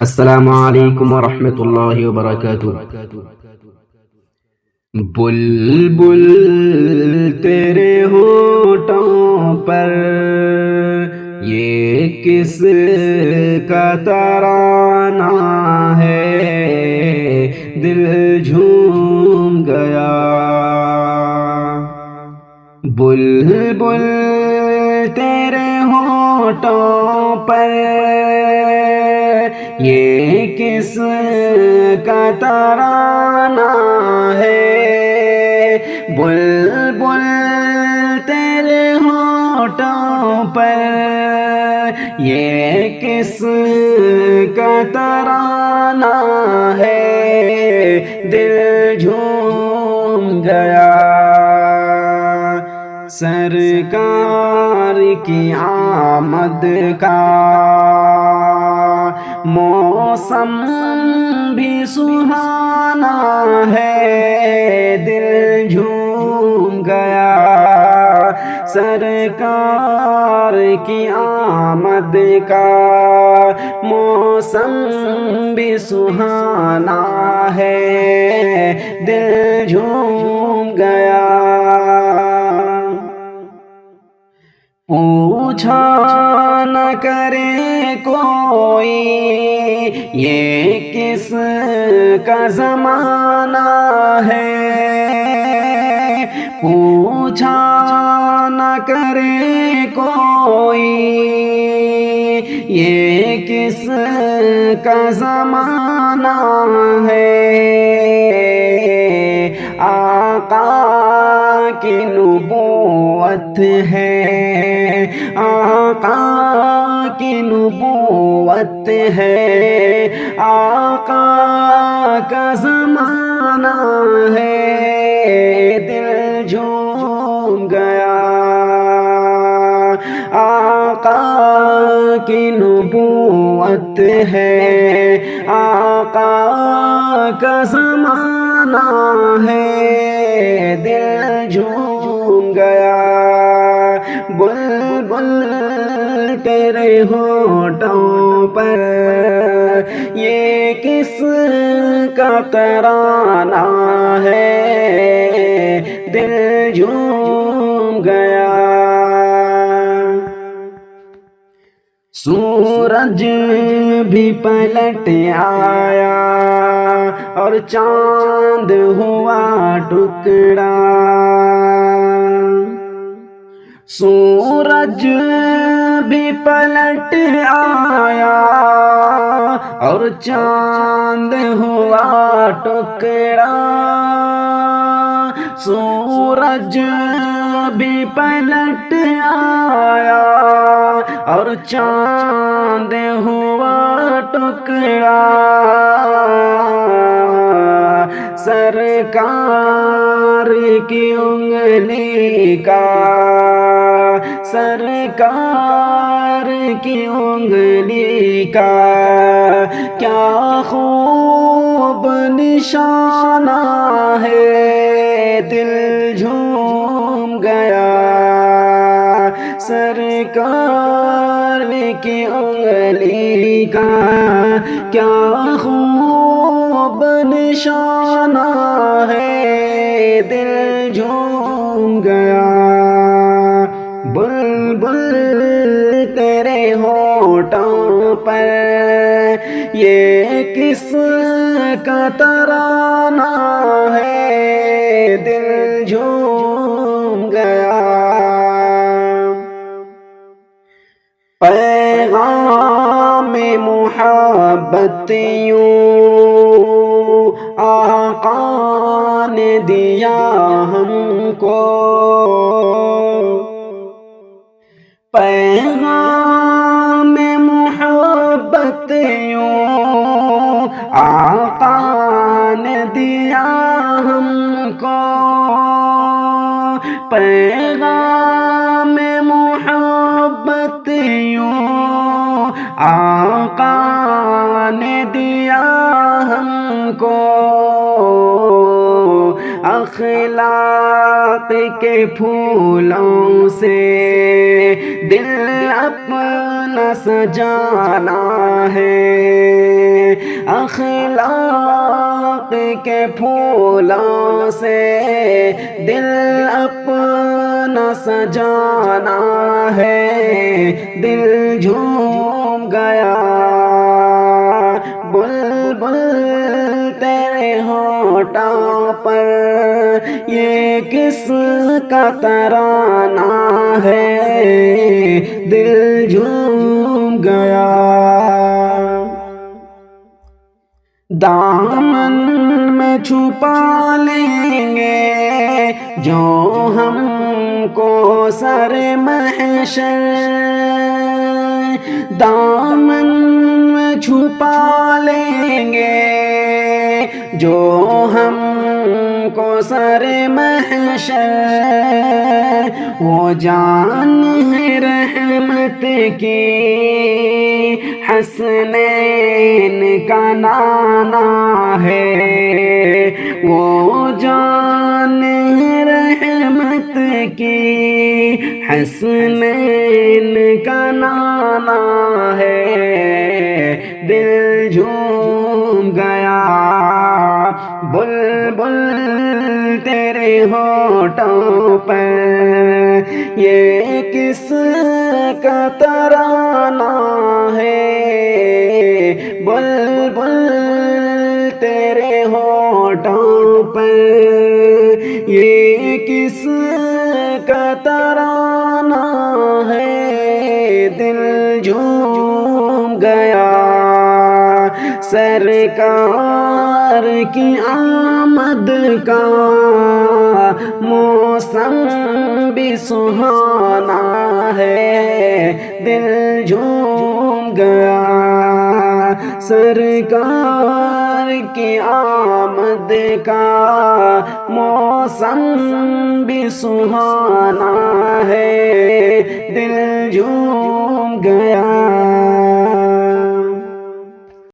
السلام علیکم ورحمۃ اللہ وبرکاتہ۔ بلبل تیرے ہونٹوں پر یہ کس کا ترانہ ہے، دل جھوم گیا۔ بلبل تیرے ہونٹوں پر یہ کس کا ترانہ ہے، بلبل تیرے ہونٹوں پر یہ کس کا ترانہ ہے، دل جھوم گیا۔ سرکار کی آمد کا موسم بھی سہانا ہے، دل جھوم گیا۔ سرکار کی آمد کا موسم بھی سہانا ہے، دل جھوم گیا۔ پوچھا نہ کرے کوئی یہ کس کا زمانہ ہے، پوچھا نہ کرے کوئی یہ کس کا زمانہ ہے، آقا کی نبوت ہے، آقا کی نبوت ہے، آقا کا زمانہ ہے، دل جھوم گیا۔ آقا کی نبوت ہے، آقا کا زمانہ ہے، دل جھوم گیا۔ بلبل تیرے ہونٹوں پر یہ کس کا ترانہ ہے، دل جھوم گیا۔ سورج بھی پلٹ آیا اور چاند ہوا ٹکڑا، سورج بھی پلٹ آیا اور چاند ہوا ٹکڑا، سورج بھی پلٹ آیا اور چاند ہوا ٹکڑا، سرکار کی انگلی کا، سرکار کی انگلی کا کیا خوب نشانہ ہے، دل جھوم گیا۔ سرکار کی انگلی کا کیا خوب نشانہ ہے، دل جھوم گیا۔ بلبل تیرے ہونٹوں پر یہ کس کا ترانہ ہے، دل جھوم گیا۔ پیغام محبت یوں آقا نے دیا ہم کو، پیغام محبت یوں آقا نے دیا ہم کو، پیغام محبت یوں آقا نے دیا ہم کو، اخلاق کے پھولوں سے دل اپنا سجانا ہے، اخلاق کے پھولوں سے دل اپنا سجانا ہے، دل جھوم گیا۔ بلبل تیرے ہونٹوں پر یہ کس کا ترانہ ہے، دل جھوم گیا۔ دامن میں چھپا لیں گے جو ہم کو سر محشر، دامن میں چھپا لیں گے جو ہم کو سر محشر، وہ جان ہے رحمت کی حسنین کا نانا ہے، وہ جان ہے رحمت کی حسنین کا نانا ہے، دل جھوم گیا۔ بلبل تیرے ہونٹوں پر یہ کس کا ترانہ ہے، بلبل تیرے ہونٹوں پر یہ کس کا ترانہ ہے، دل جھوم گیا۔ سرکار کی آمد کا موسم بھی سہانا ہے، دل جھوم گیا۔ سرکار کی آمد کا موسم بھی سہانا ہے، دل جھوم گیا۔